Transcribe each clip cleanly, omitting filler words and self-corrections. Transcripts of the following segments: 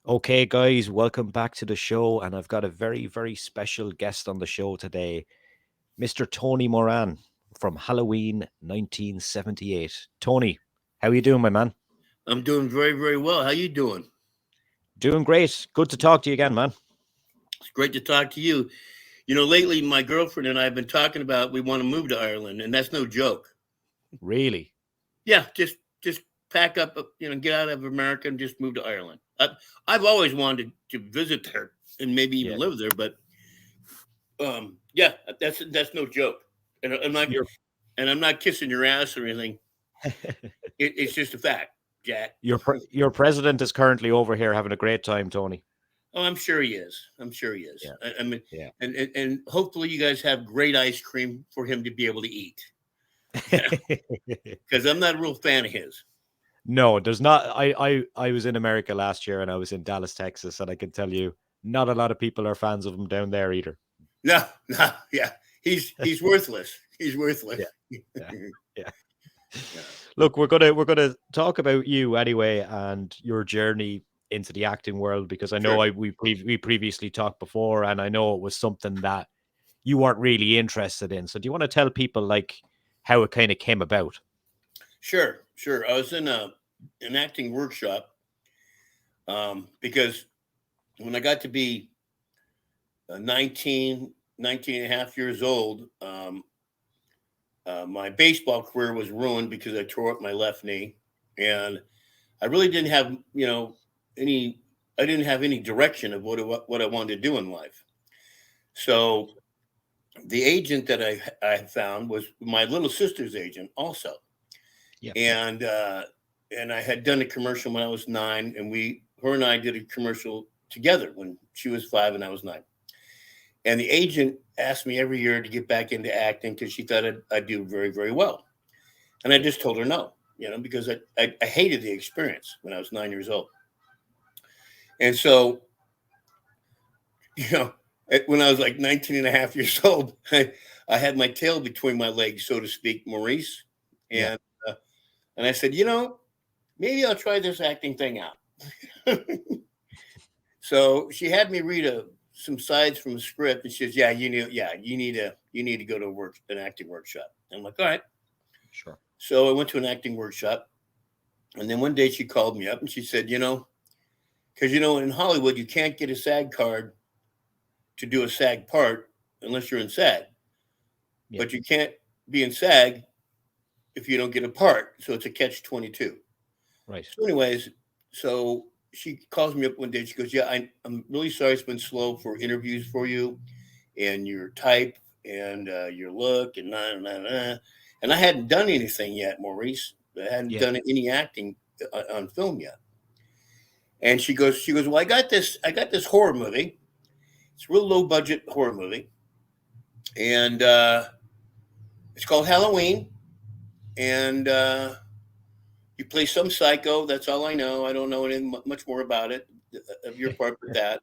Okay, guys, welcome back to the show. And I've got a very, very special guest on the show today, Mr. Tony Moran from Halloween 1978. Tony, how are you doing, my man? I'm doing very, very well. How you doing? Doing great. Good to talk to you again, man. It's great to talk to you. Lately my girlfriend and I have been talking about we want to move to Ireland, and that's no joke. Really? Yeah, just pack up, get out of America and just move to Ireland. I've always wanted to visit there and maybe even Yeah. live there, but yeah, that's no joke. And Your I'm not kissing your ass or anything. It's just a fact, Jack. your president is currently over here having a great time, Tony. Oh, I'm sure he is. I'm sure he is. Yeah. I mean, Yeah. and hopefully you guys have great ice cream for him to be able to eat. Because I'm not a real fan of his. No, there's not. I was in America last year and I was in Dallas, Texas, and I can tell you not a lot of people are fans of him down there either. No, no, yeah, he's worthless. He's worthless. Yeah. Yeah. Yeah. Look, we're gonna talk about you anyway and your journey into the acting world because I know Sure, we previously talked before and I know it was something that you weren't really interested in. So do you want to tell people like how it kind of came about? sure. I was in an acting workshop because when I got to be 19 and a half years old, my baseball career was ruined because I tore up my left knee, and I really didn't have any. I didn't have any direction of what I wanted to do in life. So the agent that I found was my little sister's agent also, Yeah. and I had done a commercial when I was 9, and her and I did a commercial together when she was 5 and I was 9. And the agent asked me every year to get back into acting because she thought I'd do very, very well. And I just told her no, because I hated the experience when I was 9 years old. And so, you know, when I was like 19 and a half years old, I had my tail between my legs, so to speak, Maurice. Yeah. And, and I said, maybe I'll try this acting thing out. So she had me read some sides from a script, and she says, you need to go to an acting workshop." I'm like, "All right." Sure. So I went to an acting workshop, and then one day she called me up and she said, because in Hollywood you can't get a SAG card to do a SAG part unless you're in SAG, Yeah. but you can't be in SAG if you don't get a part. So it's a catch-22. Right. So, anyways, so she calls me up one day. She goes, "Yeah, I'm really sorry it's been slow for interviews for you and your type and your look and nah, nah, nah." And I hadn't done anything yet, Maurice. I hadn't Yeah. done any acting on film yet. And she goes, "Well, I got this horror movie. It's a real low budget horror movie, and it's called Halloween. And you play some psycho. That's all I know. I don't know anything much more about it of your part with that.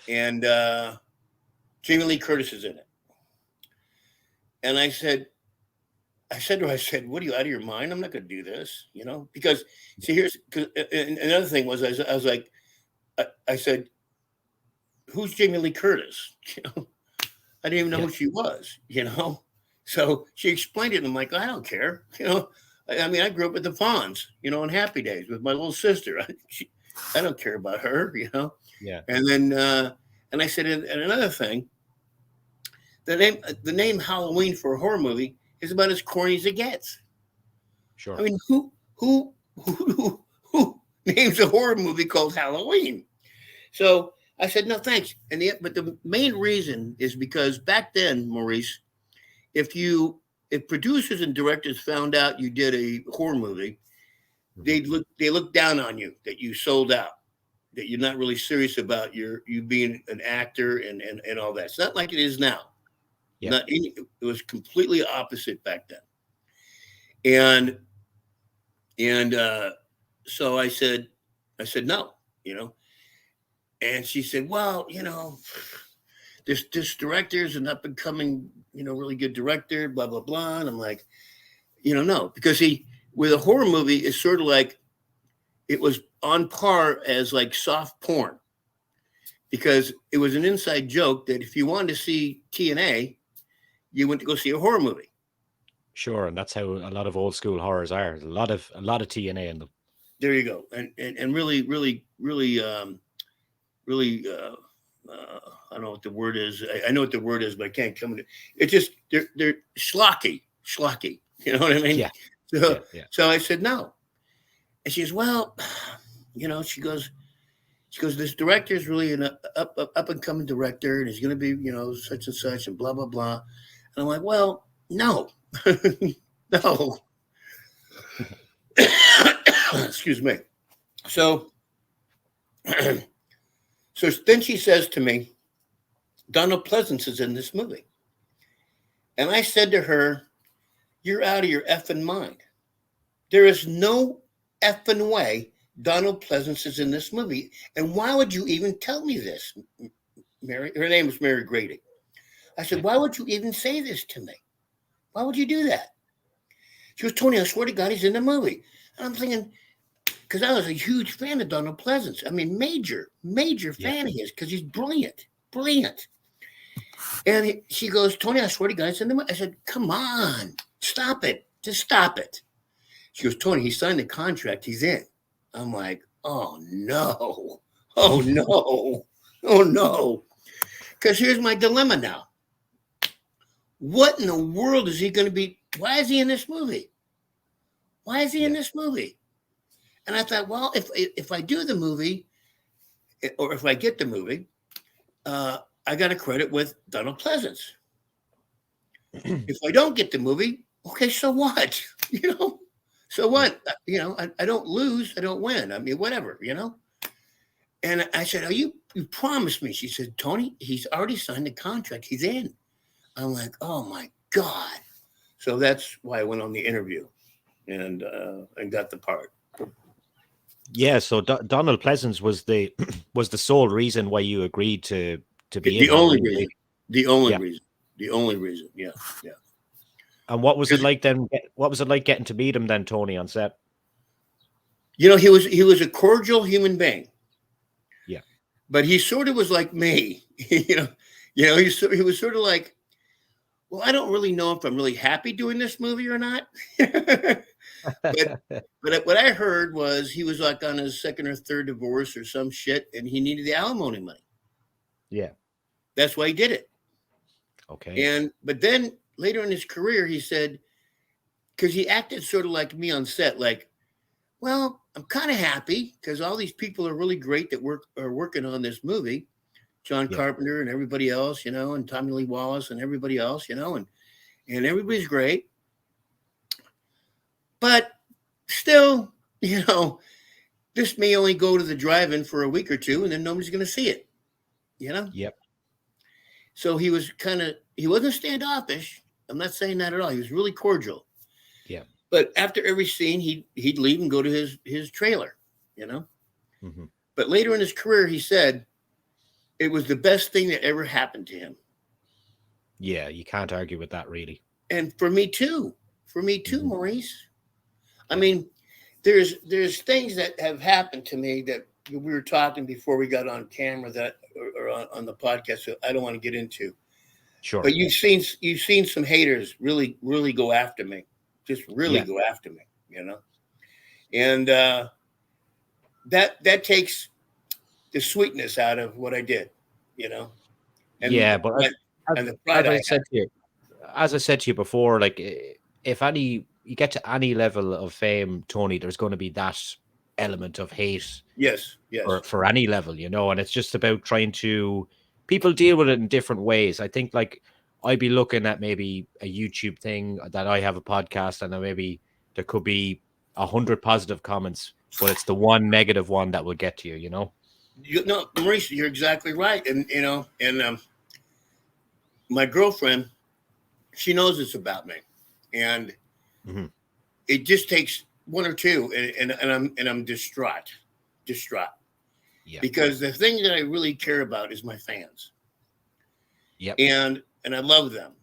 And Jamie Lee Curtis is in it." And I said to her, "What are you, out of your mind? I'm not going to do this, because see, and another thing was, I was like, I said, who's Jamie Lee Curtis? I didn't even know Yeah. who she was. So she explained it, and I'm like, I don't care. I mean, I grew up with the Fonz, on Happy Days with my little sister. I don't care about her. Yeah. And then, and I said, and another thing, the name Halloween for a horror movie is about as corny as it gets. I Sure. mean, who names a horror movie called Halloween? So I said, no, thanks. But the main reason is because back then, Maurice, if producers and directors found out you did a horror movie, they look down on you that you sold out, that you're not really serious about you being an actor and all that. It's not like it is now. Yeah. It was completely opposite back then. And so I said no, and she said, well, this director is an up and coming, really good director, blah blah blah. And I'm like, no, because with a horror movie, it's sort of like it was on par as like soft porn, because it was an inside joke that if you wanted to see TNA, you went to go see a horror movie. Sure, and that's how a lot of old school horrors are. A lot of TNA in them. There you go. And really, I don't know what the word is. I know what the word is, but I can't come to it. It's just they're schlocky. You know what I mean? Yeah. So I said no, and she goes, well, she goes, this director is really an up and coming director, and he's going to be such and such and blah blah blah. And I'm like, well, no, no. Excuse me. So then she says to me, Donald Pleasence is in this movie. And I said to her, you're out of your effing mind. There is no effing way Donald Pleasence is in this movie. And why would you even tell me this, Mary? Her name was Mary Grady. I said, why would you even say this to me? Why would you do that? She goes, Tony, I swear to God, he's in the movie. And I'm thinking, because I was a huge fan of Donald Pleasence. I mean, major fan of his, because he's brilliant. And she goes, Tony, I swear to God, he's in the movie. I said, come on, stop it. Just stop it. She goes, Tony, he signed the contract. He's in. I'm like, oh, no. Because here's my dilemma now. What in the world is he going to be? Why is he in this movie? In this movie? And I thought, well, if I do the movie, or if I get the movie, I got a credit with Donald Pleasence. If I don't get the movie, okay, so what? So what? I don't lose, I don't win. I mean, whatever, And I said, oh, you promised me. She said, Tony, he's already signed the contract. He's in. I'm like, oh my God. So that's why I went on the interview and got the part. Yeah, so Donald Pleasence was the sole reason why you agreed to be the only reason. The only reason. Yeah. And what was it like then? What was it like getting to meet him then, Tony, on set? He was a cordial human being. Yeah, but he sort of was like me. He was sort of like, well, I don't really know if I'm really happy doing this movie or not. But what I heard was he was like on his second or third divorce or some shit, and he needed the alimony money. Yeah, that's why he did it. Okay. But then later in his career, he said, because he acted sort of like me on set, like, well, I'm kind of happy because all these people are really great that are working on this movie. John Carpenter and everybody else, and Tommy Lee Wallace and everybody else, and everybody's great. But still, this may only go to the drive-in for a week or two, and then nobody's going to see it, Yep. So he wasn't standoffish. I'm not saying that at all. He was really cordial. Yeah. But after every scene, he'd leave and go to his trailer, Mm-hmm. But later in his career, he said, it was the best thing that ever happened to him. Yeah, you can't argue with that, really. And for me too, Mm-hmm. Maurice. I mean, there's things that have happened to me that we were talking before we got on camera or on the podcast. So I don't want to get into. Sure. But you've seen some haters really, really go after me, just really go after me, and that takes the sweetness out of what I did, And but and the pride as I said to you before, like if you get to any level of fame, Tony, there's going to be that element of hate. Yes. For any level, and it's just about trying to people deal with it in different ways. I think like I'd be looking at maybe a YouTube thing that I have a podcast, and then maybe there could be 100 positive comments, but it's the one negative one that will get to you, No, Maurice, you're exactly right. And, my girlfriend, she knows it's about me, and it just takes one or two, and I'm distraught. Yeah. Because the thing that I really care about is my fans. Yep. And I love them.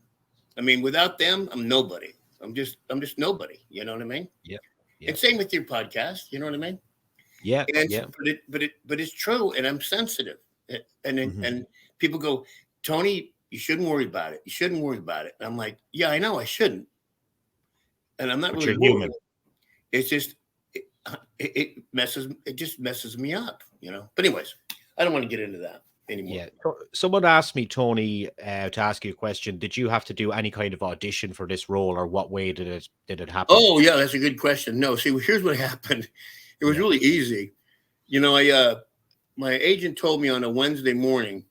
I mean, without them, I'm nobody. I'm just nobody. You know what I mean? Yep. And same with your podcast. You know what I mean? Yeah, And yeah. but it's true, and I'm sensitive, Mhm. and people go, Tony, you shouldn't worry about it. You shouldn't worry about it. And I'm like, yeah, I know I shouldn't, and I'm not But really you're worried. human. It's just it just messes me up, But anyways, I don't want to get into that anymore. Yeah. Someone asked me, Tony, to ask you a question. Did you have to do any kind of audition for this role, or what way did it happen? Oh yeah, that's a good question. No, see, here's what happened. It was Yeah. really easy. I my agent told me on a Wednesday morning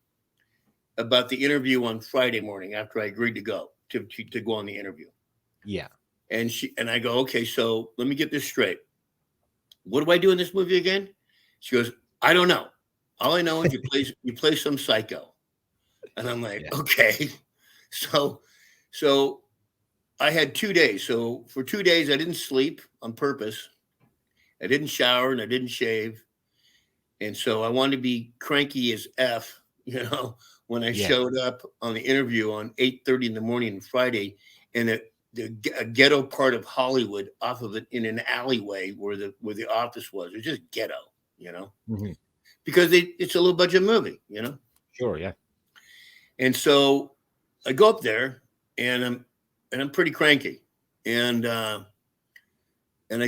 about the interview on Friday morning after I agreed to go to go on the interview. Yeah. And I go, okay, so let me get this straight. What do I do in this movie again? She goes, I don't know. All I know is you play some psycho. And I'm like, Yeah. okay. So so I had 2 days. So for 2 days I didn't sleep on purpose. I didn't shower and I didn't shave. And so I wanted to be cranky as F, when I Yeah. showed up on the interview on 8:30 in the morning on Friday in a ghetto part of Hollywood off of it in an alleyway where the office was. It was just ghetto, you know, Mhm. because it's a low budget movie. Sure. Yeah. And so I go up there and I'm pretty cranky. And I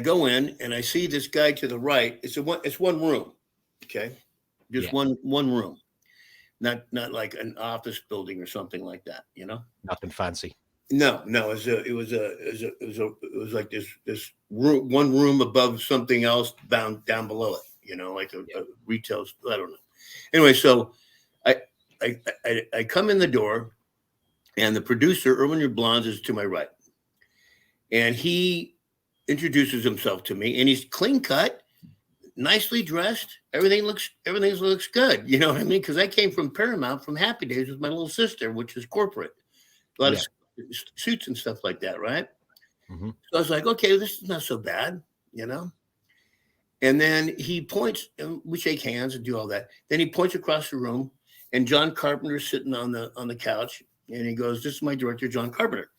go in and I see this guy to the right. It's one room. Okay. Just Yeah. one room. Not like an office building or something like that. Nothing fancy. No, no, it was like this room, one room above something else down below it, like Yeah. a retail. I don't know. Anyway, so I I come in the door, and the producer Erwin Blondes is to my right, and he introduces himself to me, and he's clean cut, nicely dressed. Everything looks good. You know what I mean? Because I came from Paramount from Happy Days with my little sister, which is corporate, a lot of Yeah. suits and stuff like that, right? Hmm. So I was like, okay, this is not so bad, you know. And then he points, and we shake hands and do all that. Then he points across the room, and John Carpenter's sitting on the couch, and he goes, "This is my director, John Carpenter."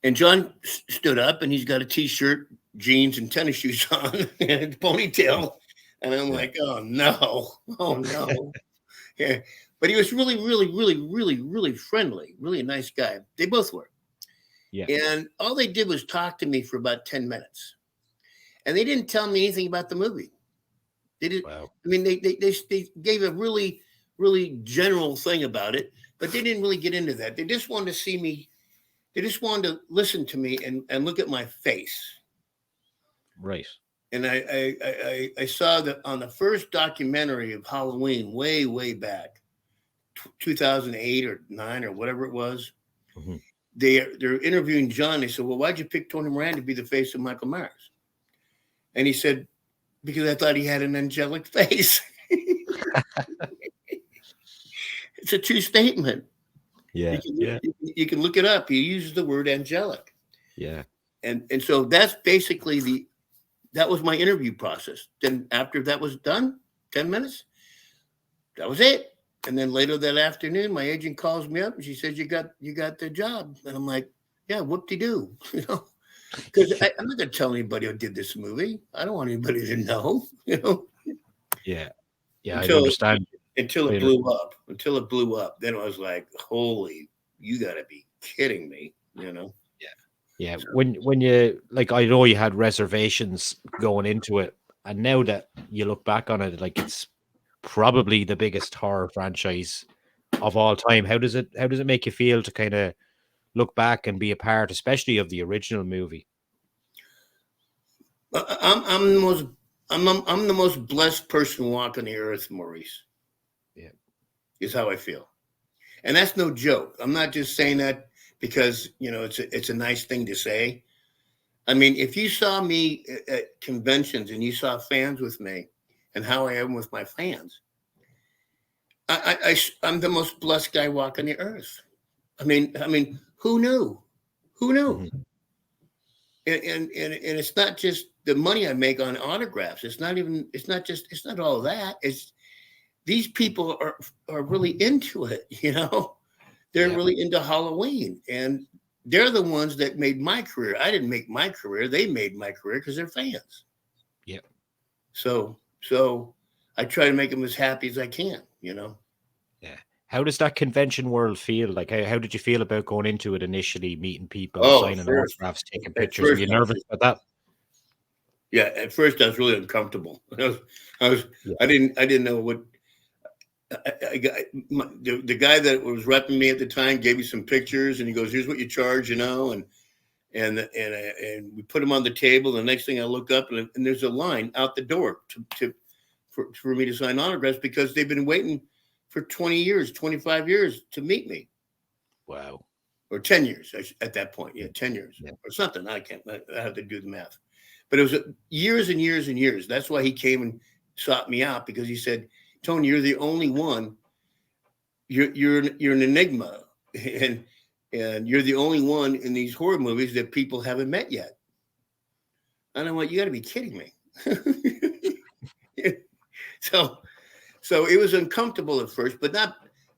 And John stood up, and he's got a t-shirt, jeans, and tennis shoes on, and a ponytail. And I'm Yeah. like, oh no, oh no. Yeah. But he was really, really, really, really, really friendly, really a nice guy. They both were. Yeah. And all they did was talk to me for about 10 minutes. And they didn't tell me anything about the movie. They did. Wow. I mean, they gave a really, really general thing about it, but they didn't really get into that. They just wanted to see me. They just wanted to listen to me and look at my face. Right. And I saw that on the first documentary of Halloween, way back, 2008 or 9 or whatever it was. Hmm. They're interviewing John. They said, "Well, why'd you pick Tony Moran to be the face of Michael Myers?" And he said, "Because I thought he had an angelic face." It's a true statement. You Yeah. can Yeah. you can look it up. He uses the word angelic, Yeah. and so that's basically that was my interview process. Then after that was done, 10 minutes, that was it. And then later that afternoon, my agent calls me up and she says, "You got the job," and I'm like, "Yeah, whoop de doo," because I'm not going to tell anybody who did this movie. I don't want anybody to know. Yeah. Yeah. I Until understand. until I it blew understand. up. Until it blew up, then I was like, "Holy, you got to be kidding me?" Yeah. Yeah. So, When you like, I know you had reservations going into it, and now that you look back on it, like it's probably the biggest horror franchise of all time. How does it make you feel to kind of look back and be a part, especially of the original movie? I'm the most I'm the most blessed person walking the earth, Maurice. Yeah. Is how I feel, and that's no joke. I'm not just saying that because it's a nice thing to say. I mean, if you saw me at conventions and you saw fans with me, and how I am with my fans, I'm the most blessed guy walking the earth. I mean, who knew? Who knew? Mhm. And it's not just the money I make on autographs. It's not even. It's not just. It's not all that. It's these people are really into it. They're Yeah. really into Halloween, and they're the ones that made my career. I didn't make my career; they made my career because they're fans. Yeah. So I try to make them as happy as I can, you know. Yeah. How does that convention world feel? Like, how did you feel about going into it initially, meeting people, Oh, signing autographs, taking at pictures? Were first, you nervous about yeah, at first I was really uncomfortable. I was, that? I didn't know what. The guy that was repping me at the time gave me some pictures, and he goes, "Here's what you charge," you know, and we put them on the table. The next thing I look up, and there's a line out the door for me to sign autographs because they've been waiting for 20 years, 25 years to meet me, Wow. or 10 years at that point. Yeah, 10 years Yeah. or something. I have to do the math, but it was years and years and years. That's why he came and sought me out, because he said, "Tony, you're the only one. You're an enigma, and you're the only one in these horror movies that people haven't met yet." And I'm like, "You got to be kidding me." so so it was uncomfortable at first, but not.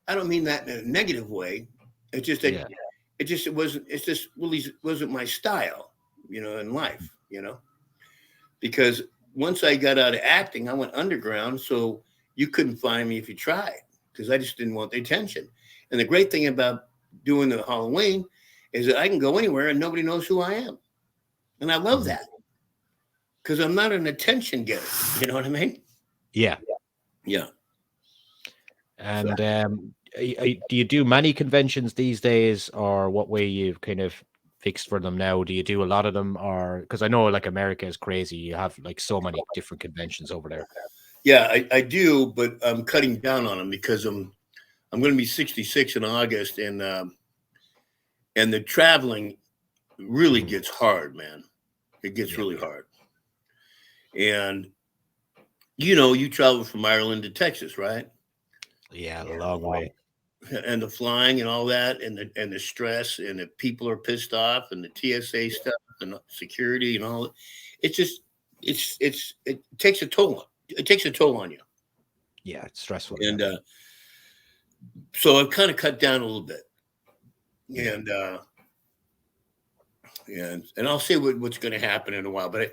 I don't mean that in a negative way. It's just that Yeah. it wasn't. It's just really wasn't my style, you know, in life, you know. Because once I got out of acting, I went underground, so you couldn't find me if you tried, because I just didn't want the attention. And the great thing about doing the Halloween is that I can go anywhere and nobody knows who I am, and I love Mhm. that, because I'm not an attention getter. You know what I mean? Yeah. Yeah. So And do you do many conventions these days, or what way you've kind of fixed for them now? Do you do a lot of them, or because I know like America is crazy, you have like so many different conventions over there. yeah, I do, but I'm cutting down on them because I'm going to be 66 in August, and the traveling really Mhm. gets hard, man. It gets Yeah. really hard. And you know, you travel from Ireland to Texas, right? Yeah, a long way. And the flying and all that, and the stress, and the people are pissed off, and the TSA stuff, and the security and all. It's just it takes a toll. It takes a toll on you. Yeah, it's stressful. Yeah. And so I've kind of cut down a little bit, Yeah. and and I'll see what's going to happen in a while. But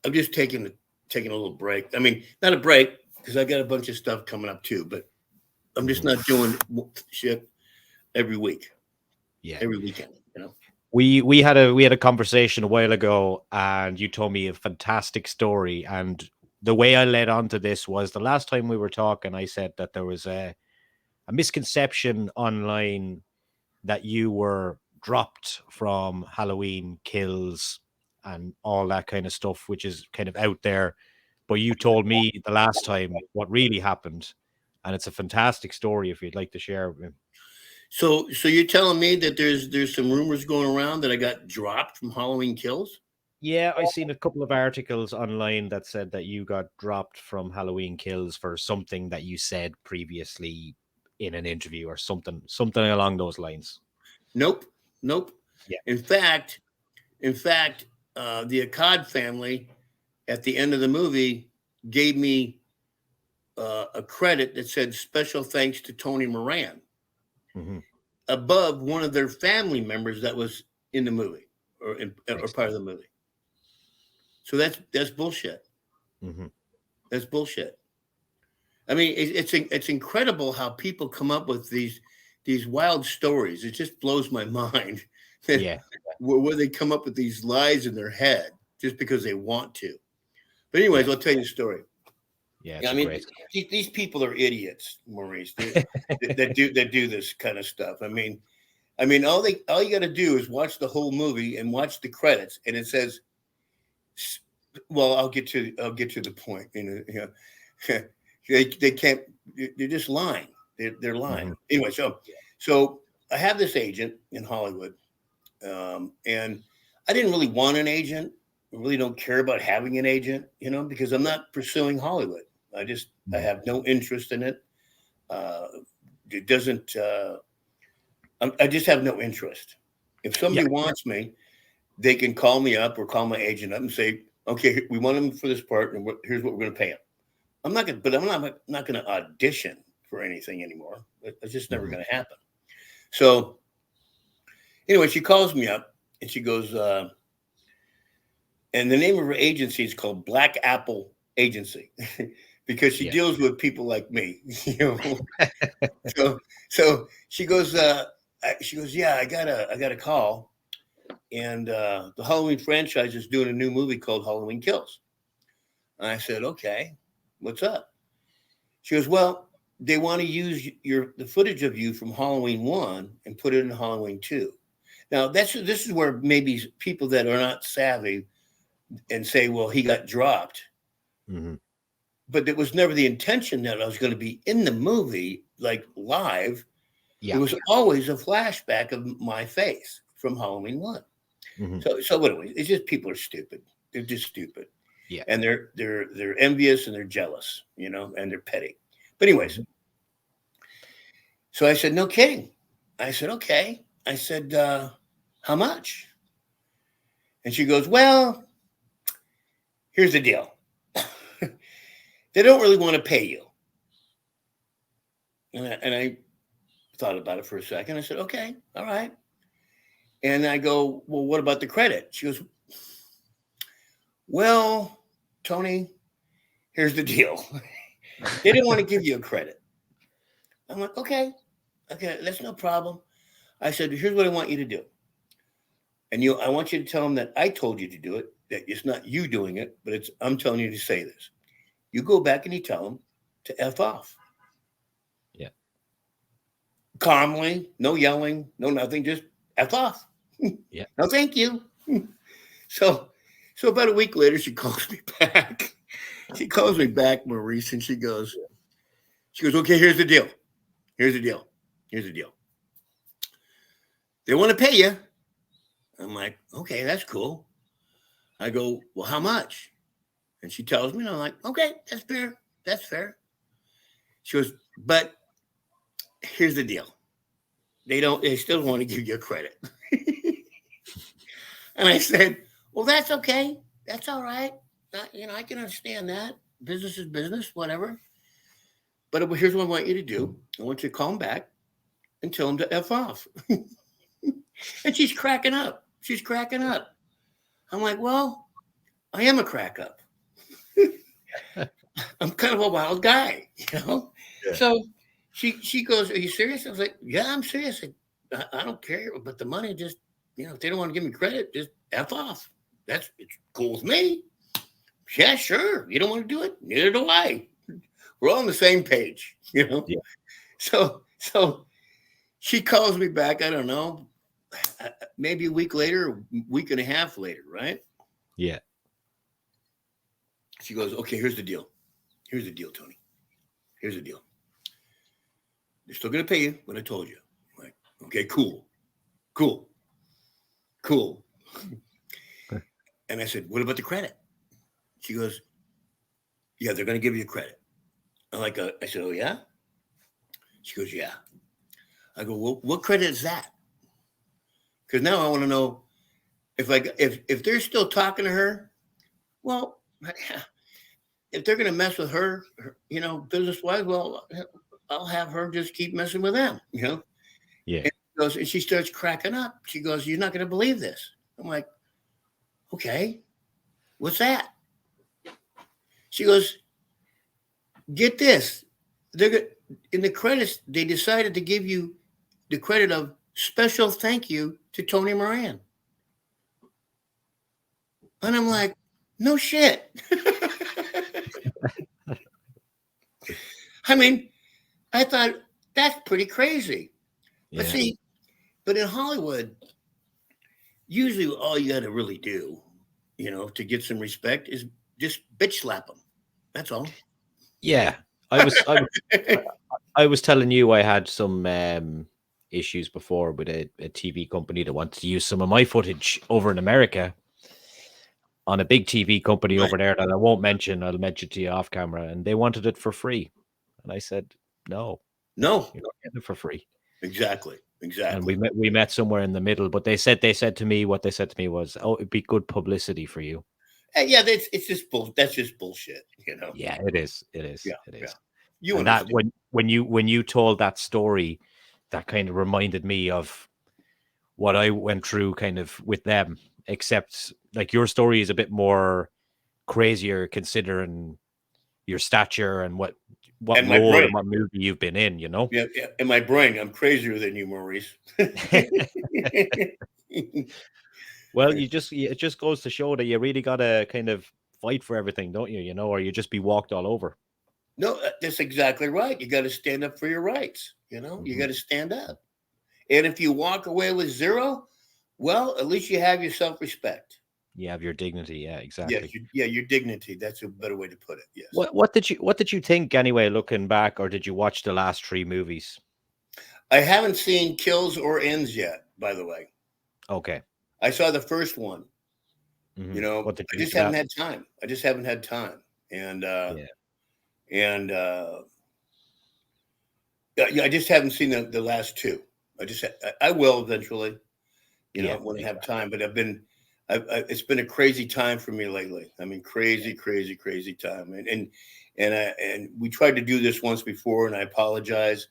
I'm just taking a little break. I mean, not a break, because I got a bunch of stuff coming up too. But I'm just Mhm. not doing shit every week, Yeah. every weekend. You know. We had a conversation a while ago, and you told me a fantastic story. And the way I led on to this was the last time we were talking, I said that there was a misconception online that you were dropped from Halloween Kills and all that kind of stuff, which is kind of out there. But you told me the last time what really happened, and it's a fantastic story if you'd like to share with me. So you're telling me that there's some rumors going around that I got dropped from Halloween Kills? Yeah, I seen a couple of articles online that said that you got dropped from Halloween Kills for something that you said previously in an interview or something along those lines. Nope, nope. Yeah. In fact, in fact, the Akkad family at the end of the movie gave me a credit that said "Special thanks to Tony Moran" Hmm. above one of their family members that was in the movie, or part of the movie. So that's bullshit. Hmm. That's bullshit. I mean, it's incredible how people come up with these wild stories. It just blows my mind that Yeah. where they come up with these lies in their head just because they want to. But anyways, Yeah. I'll tell you the story. Yeah. Yeah, It's I a mean, great. these people are idiots, Maurice. That do this kind of stuff. I mean, all you got to do is watch the whole movie and watch the credits, and it says, "Well, I'll get to the point." They can't. They're just lying. They're lying. Hmm. Anyway, so I have this agent in Hollywood, and I didn't really want an agent. I really don't care about having an agent, because I'm not pursuing Hollywood. I Hmm. have no interest in it. Uh, it doesn't. I just have no interest. If Yeah. somebody wants me, they can call me up or call my agent up and say, "Okay, we want him for this part, and here's what we're going to pay him." I'm not going to audition for anything anymore. It's just never Hmm. going to happen. So anyway, she calls me up and she goes, and the name of her agency is called Black Apple agency because she Yeah. deals with people like me. You know, so she goes, yeah, I got a call, and the Halloween franchise is doing a new movie called Halloween Kills. And I said, okay, what's up? She goes, well, they want to use the footage of you from Halloween 1 and put it in Halloween 2. Now this is where maybe people that are not savvy and say, well, he got dropped. Mm-hmm. But it was never the intention that I was going to be in the movie, like live. Yeah. It was always a flashback of my face from Halloween 1. Mm-hmm. So anyway, it's just people are stupid. They're just stupid. Yeah. And they're envious and they're jealous, you know, and they're petty. But anyways, Mm-hmm. so I said, no kidding. I said, okay. I said, how much? And she goes, well, here's the deal. They don't really want to pay you. And I thought about it for a second. I said, okay, all right. And I go, well, what about the credit? She goes, well, Tony, here's the deal. They didn't want to give you a credit. I'm like, okay, that's no problem. I said, here's what I want you to do. And I want you to tell them that I told you to do it, that it's not you doing it, but I'm telling you to say this. You go back and you tell them to F off. Yeah. Calmly, no yelling, no nothing, just F off. Yeah. No, thank you. So about a week later, she calls me back. She calls me back, Maurice, and she goes, okay, here's the deal. Here's the deal. They want to pay you. I'm like, okay, that's cool. I go, well, how much? And she tells me, and I'm like, okay, that's fair. That's fair. She goes, but here's the deal. They still want to give you credit. And I said, well, that's okay. That's all right. I can understand that. Business is business, whatever. But here's what I want you to do. I want you to call them back and tell them to F off. And she's cracking up. I'm like, well, I am a crack up. I'm kind of a wild guy, you know? Yeah. So she goes, are you serious? I was like, yeah, I'm serious. I don't care, but the money just, if they don't want to give me credit, just F off. It's cool with me. Yeah, sure. You don't want to do it? Neither do I. We're all on the same page, Yeah. So she calls me back, I don't know, maybe a week later, a week and a half later, right? Yeah. She goes, okay, here's the deal, Tony. Here's the deal. They're still going to pay you what I told you. I'm like, okay, cool. And I said, what about the credit? She goes, yeah, they're going to give you credit. I said, oh, yeah? She goes, yeah. I go, well, what credit is that? Because now I want to know if they're still talking to her, well, if they're going to mess with her, business-wise, well, I'll have her just keep messing with them, Yeah. And she starts cracking up. She goes, you're not going to believe this. I'm like, okay, what's that? She goes, get this. In the credits, they decided to give you the credit of special thank you to Tony Moran. And I'm like, no shit. I mean, I thought that's pretty crazy. Yeah. But in Hollywood, usually all you got to really do, to get some respect is just bitch slap them. That's all. Yeah. I was telling you I had some issues before with a TV company that wanted to use some of my footage over in America on a big TV company Right. over there that I won't mention. I'll mention to you off camera. And they wanted it for free. And I said, no, you're not getting it for free. Exactly. And we met somewhere in the middle, but what they said to me was, oh, it'd be good publicity for you. Yeah, it's just that's just bullshit, Yeah, it is. Yeah, it is. You and that when you told that story, that kind of reminded me of what I went through kind of with them, except like your story is a bit more crazier considering your stature and what and my role brain. and what movie you've been in, you know. Yeah, yeah, in my brain, I'm crazier than you, Maurice. Well, it just goes to show that you really gotta kind of fight for everything, don't you? You know, or you just be walked all over. No, that's exactly right. You got to stand up for your rights. You Hmm. got to stand up. And if you walk away with zero, well, at least you have your self respect. You have your dignity. Yeah, Yes, exactly. yeah, your dignity. That's a better way to put it. Yes. What did you think anyway, looking back, or did you watch the last three movies? I haven't seen Kills or Ends yet, by the way. Okay. I saw the first one. What did I you think just of haven't that? had time. I just haven't had time. And Yeah. and yeah, I just haven't seen the last two. I will eventually, Yeah. when I have Exactly. time. But it's been a crazy time for me lately. I mean, crazy, crazy, crazy time. And we tried to do this once before, and I apologize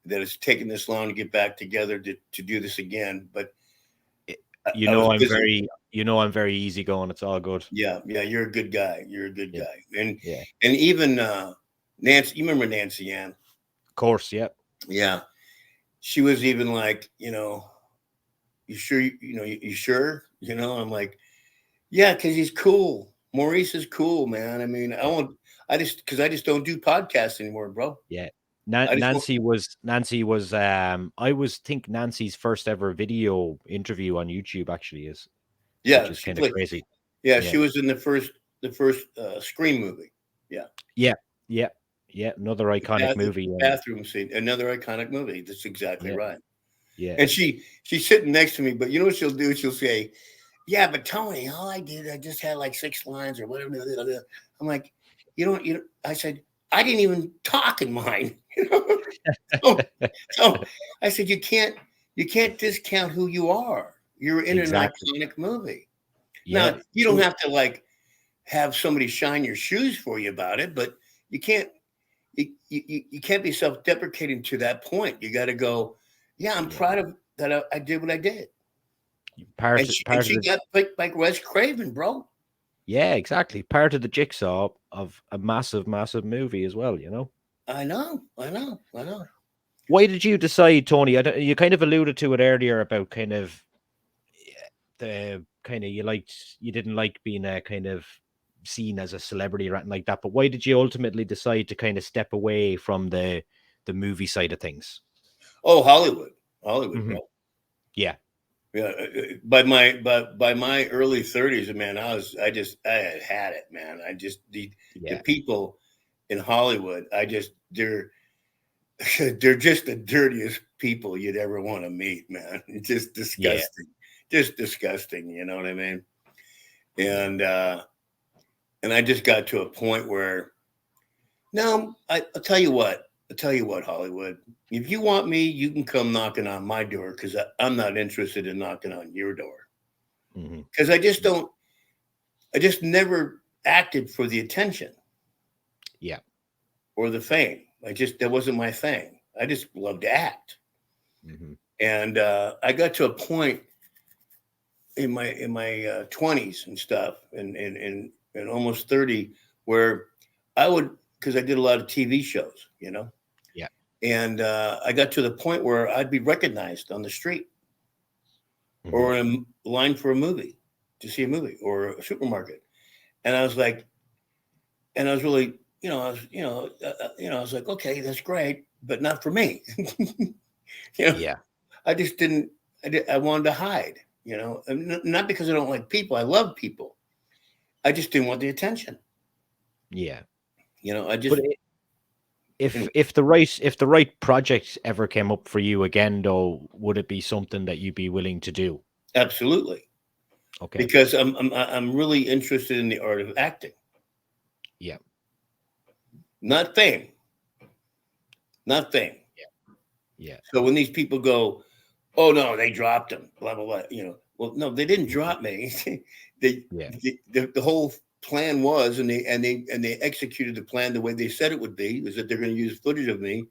that it's taken this long to get back together to do this again. But You I was know, busy. I'm very easygoing. It's all good. Yeah, yeah, you're a good guy. You're a good Yeah. guy. And Yeah. and even Nancy, you remember Nancy Ann? Of course. Yeah. Yeah, she was even like, you sure? You sure? I'm like, yeah, because he's cool. Maurice is cool, man. I mean, I Yeah. won't. I just don't do podcasts anymore, bro. Yeah. I just won't. Nancy was I was think Nancy's first ever video interview on YouTube actually is, which Yeah, is she kind of played. crazy. Yeah, Yeah. she was in the first Scream movie. Yeah, Yeah. Yeah. Yeah. Another iconic the movie. bathroom scene. Another iconic movie. That's exactly Yeah. right. Yeah. And she's sitting next to me, but you know what she'll do? She'll say, "Yeah, but Tony, all I did, I just had like 6 lines or whatever." I'm like, I said, I didn't even talk in mine. So, so I said, you can't discount who you are. You're in an Exactly. iconic movie. Yeah. Now, you don't have to like have somebody shine your shoes for you about it, but you can't you can't be self-deprecating to that point. You got to go, yeah, I'm Yeah. proud of that. I did what I did, Part and of she and part of she the got picked by Wes Craven, bro. Yeah, exactly. Part of the jigsaw of a massive, massive movie as well, you know? I know, I know, I know. Why did you decide, Tony? You kind of alluded to it earlier about kind of the kind of you didn't like being a kind of seen as a celebrity or anything like that. But why did you ultimately decide to kind of step away from the movie side of things? Oh, Hollywood, Hmm. bro. Yeah, Yeah, by my early 30s, man, I had it, man. I just the yeah, people in Hollywood, they're just the dirtiest people you'd ever want to meet, man. It's yeah, just disgusting. You know what I mean? yeah, And I just got to a point where no, I'll tell you what. I'll tell you what, Hollywood. If you want me, you can come knocking on my door because I'm not interested in knocking on your door. hmm, Because I just never acted for the attention yeah, or the fame. That wasn't my thing. I just love to act. hmm, And I got to a point in my 20s and stuff, and almost 30, where I would, because I did a lot of TV shows, yeah, and I got to the point where I'd be recognized on the street hmm, or in a line for a movie to see a movie or a supermarket, and I was like, and I was really, I was like, okay, that's great, but not for me. you know, yeah, I just didn't. I wanted to hide. And not because I don't like people. I love people. I just didn't want the attention. yeah. I But just if anyway, if the right project ever came up for you again, though, would it be something that you'd be willing to do? absolutely, Okay. because I'm really interested in the art of acting, Yeah. not fame, not fame. Yeah. So when these people go, oh no, they dropped him, blah blah blah, well, no, they didn't Mhm. drop me. they, Yeah. the whole plan was, and they executed the plan the way they said it would be, is that they're going to use footage of me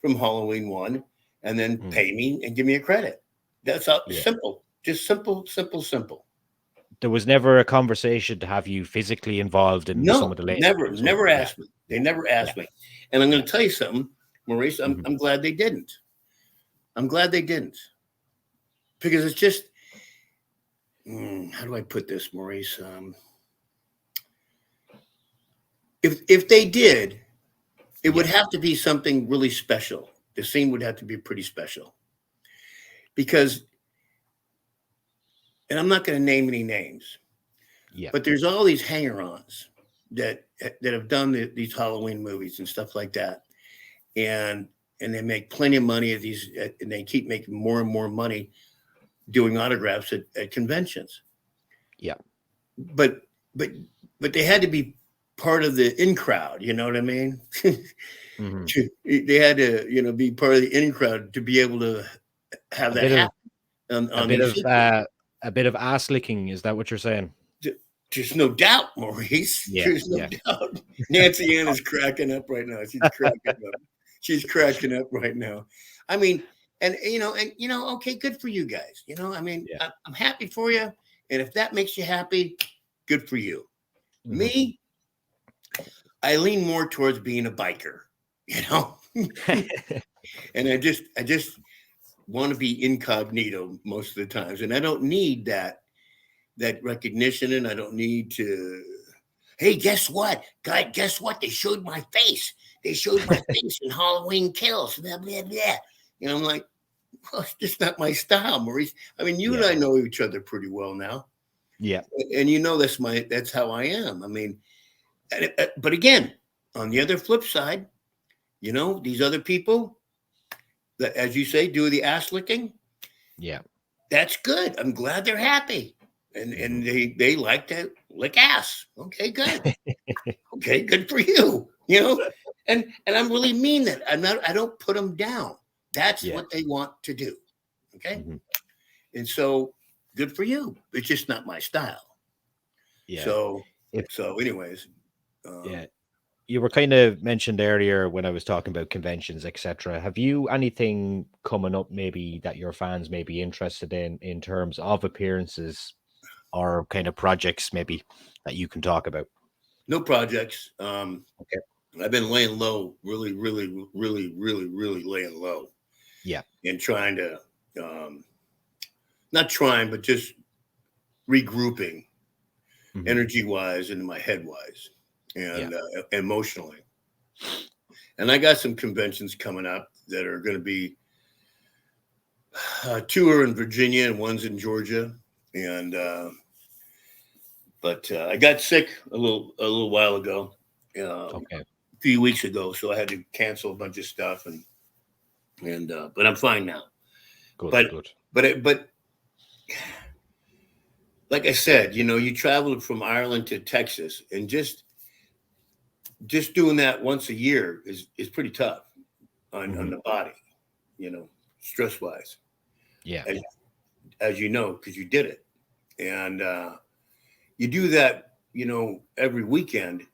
from Halloween 1 and then Mm. pay me and give me a credit. That's how Yeah. simple. Just simple, simple, simple. There was never a conversation to have you physically involved in some No, of the later never, ones, was never there? Yeah. asked me. They never asked me. And I'm going to tell you something, Maurice, I'm glad they didn't. I'm glad they didn't. Because it's just, how do I put this, Maurice? If they did, it would have to be something really special. The scene would have to be pretty special. Because, and I'm not going to name any names, but there's all these hanger-ons that have done these Halloween movies and stuff like that. And they make plenty of money at these, and they keep making more and more money doing autographs at conventions. Yeah. But they had to be part of the in crowd, you know what I mean? They had to, be part of the in crowd to be able to have that happen. A bit of ass licking. Is that what you're saying? There's no doubt, Maurice. There's no doubt. Nancy Ann is cracking up right now. She's cracking up. She's cracking up right now. I mean, okay, good for you guys. I'm happy for you. And if that makes you happy, good for you. Me, I lean more towards being a biker, and I just want to be incognito most of the times. And I don't need that recognition. And I don't need to, hey, guess what? God, guess what? They showed my face. They showed my face in Halloween Kills. Blah, blah, blah. I'm like, well, it's just not my style, Maurice. I mean, you and I know each other pretty well now. Yeah. And that's how I am. I mean, but again, on the other flip side, these other people that, as you say, do the ass licking. Yeah. That's good. I'm glad they're happy. And they like to lick ass. Okay, good. Okay, good for you. And I really mean that. I don't put them down. That's what they want to do. Okay. And so good for you. It's just not my style. Yeah. So anyways. You were kind of mentioned earlier when I was talking about conventions, etc. Have you anything coming up maybe that your fans may be interested in terms of appearances or kind of projects maybe that you can talk about? No projects. Okay. I've been laying low, really, really, really, really, really laying low. Yeah. And trying to, not trying, but just regrouping energy-wise and my head-wise and emotionally. And I got some conventions coming up that are going to be, two are in Virginia and one's in Georgia. And, but I got sick a little while ago, a few weeks ago. So I had to cancel a bunch of stuff but I'm fine now. Good. But like I said, you traveled from Ireland to Texas, and just doing that once a year is pretty tough on the body, stress wise. Yeah. As you know, because you did it. And you do that, every weekend,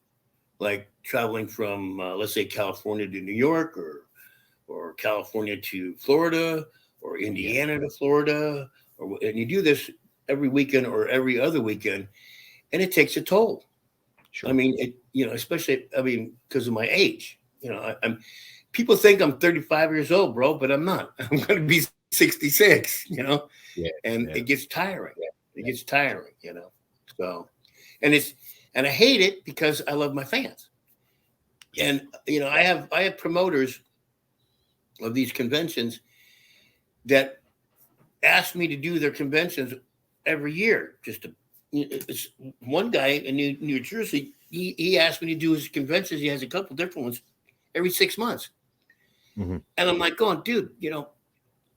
like traveling from, let's say, California to New York or California to Florida or Indiana to Florida. And you do this every weekend or every other weekend, and it takes a toll. Sure. I mean, especially, because of my age, I'm people think I'm 35 years old, bro, but I'm not. I'm going to be 66, and it gets tiring. It gets tiring, so, and I hate it because I love my fans. And, I have promoters of these conventions that ask me to do their conventions every year. It's one guy in New Jersey. He asked me to do his conventions. He has a couple different ones every 6 months. And I'm like, going, dude,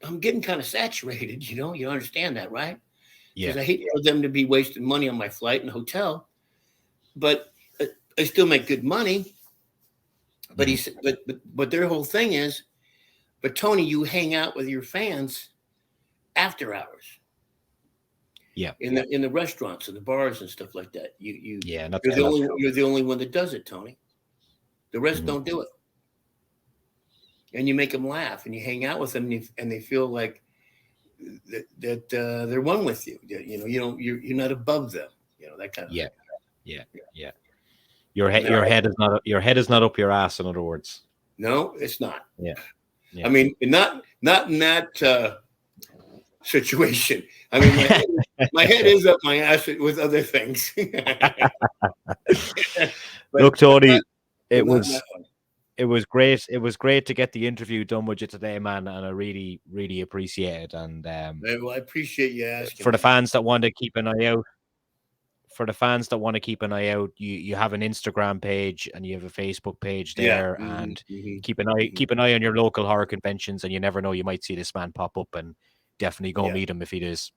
I'm getting kind of saturated. You understand that, right? Because I hate for them to be wasting money on my flight and hotel, but I still make good money. But he said, but their whole thing is, but Tony, you hang out with your fans after hours. Yeah. In the restaurants and the bars and stuff like that. You're the only one that does it, Tony. The rest don't do it. And you make them laugh and you hang out with them and they feel like that they're one with you. You're not above them. That kind of thing. Yeah. Your head is not up your ass. In other words, No, it's not. Yeah. I mean, not in that situation. I mean, my head is up my ass with other things. Look, Tony, it not was that one. it was great. It was great to get the interview done with you today, man, and I really, really appreciate it. And Well, I appreciate you asking. for the fans that want to keep an eye out, you have an Instagram page and you have a Facebook page there, and keep an eye on your local horror conventions, and you never know, you might see this man pop up, and definitely go meet him if he does.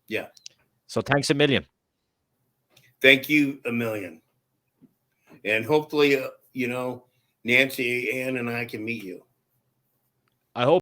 Yeah. So thanks a million. Thank you a million. And hopefully, Nancy, Ann, and I can meet you.